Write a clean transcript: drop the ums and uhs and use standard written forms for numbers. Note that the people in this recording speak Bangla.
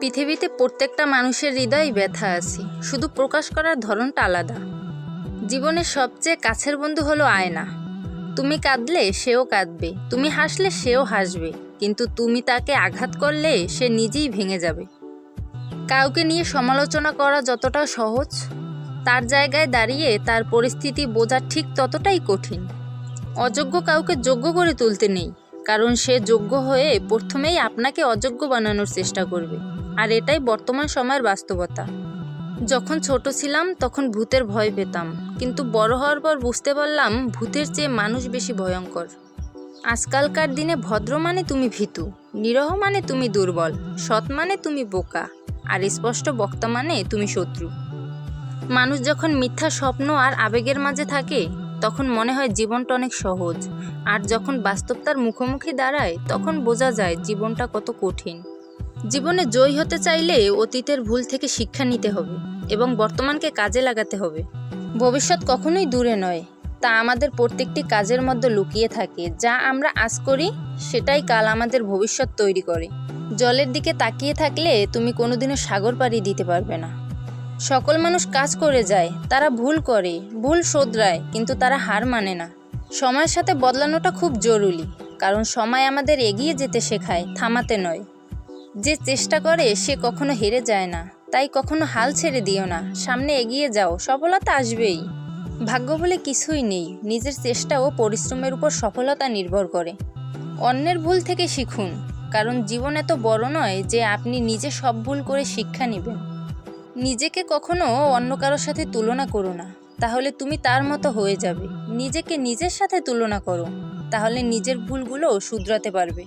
পৃথিবীতে প্রত্যেকটা মানুষের হৃদয়ে ব্যথা আছে, শুধু প্রকাশ করার ধরনটা আলাদা। জীবনের সবচেয়ে কাছের বন্ধু হলো আয়না। তুমি কাঁদলে সেও কাঁদবে, তুমি হাসলে সেও হাসবে, কিন্তু তুমি তাকে আঘাত করলে সে নিজেই ভেঙে যাবে। কাউকে নিয়ে সমালোচনা করা যতটা সহজ, তার জায়গায় দাঁড়িয়ে তার পরিস্থিতি বোঝা ঠিক ততটাই কঠিন। অযোগ্য কাউকে যোগ্য করে তুলতে নেই, কারণ সে যোগ্য হয়ে প্রথমেই আপনাকে অযোগ্য বানানোর চেষ্টা করবে। আর এটাই বর্তমান সময়ের বাস্তবতা। যখন ছোট ছিলাম তখন ভূতের ভয় পেতাম, কিন্তু বড় হওয়ার পর বুঝতে পারলাম ভূতের চেয়ে মানুষ বেশি ভয়ঙ্কর। আজকালকার দিনে ভদ্র মানে তুমি ভীতু, নিরহ মানে তুমি দুর্বল, সৎ মানে তুমি বোকা, আর স্পষ্ট বক্তা মানে তুমি শত্রু। মানুষ যখন মিথ্যা স্বপ্ন আর আবেগের মাঝে থাকে তখন মনে হয় জীবনটা অনেক সহজ, আর যখন বাস্তবতার মুখোমুখি দাঁড়ায় তখন বোঝা যায় জীবনটা কত কঠিন। জীবনে জয়ী হতে চাইলে অতীতের ভুল থেকে শিক্ষা নিতে হবে এবং বর্তমানকে কাজে লাগাতে হবে। ভবিষ্যৎ কখনোই দূরে নয়, তা আমাদের প্রত্যেকটি কাজের মধ্যে লুকিয়ে থাকে। যা আমরা আজ করি সেটাই কাল আমাদের ভবিষ্যৎ তৈরি করে। জলের দিকে তাকিয়ে থাকলে তুমি কোনোদিনও সাগর পাড়ি দিতে পারবে না। সকল মানুষ কাজ করে যায়, তারা ভুল করে, ভুল শোধরায়, কিন্তু তারা হার মানে না। সময়ের সাথে বদলানোটা খুব জরুরি, কারণ সময় আমাদের এগিয়ে যেতে শেখায়, থামাতে নয়। যে চেষ্টা করে সে কখনো হেরে যায় না, তাই কখনো হাল ছেড়ে দিও না, সামনে এগিয়ে যাও, সফলতা আসবেই। ভাগ্য বলে কিছুই নেই, নিজের চেষ্টা ও পরিশ্রমের উপর সফলতা নির্ভর করে। অন্যের ভুল থেকে শিখুন, কারণ জীবন এত বড় নয় যে আপনি নিজে সব ভুল করে শিক্ষা নেবেন। নিজেকে কখনো অন্য কারোর সাথে তুলনা করো না, তাহলে তুমি তার মতো হয়ে যাবে। নিজেকে নিজের সাথে তুলনা করো, তাহলে নিজের ভুলগুলো শুধরাতে পারবে।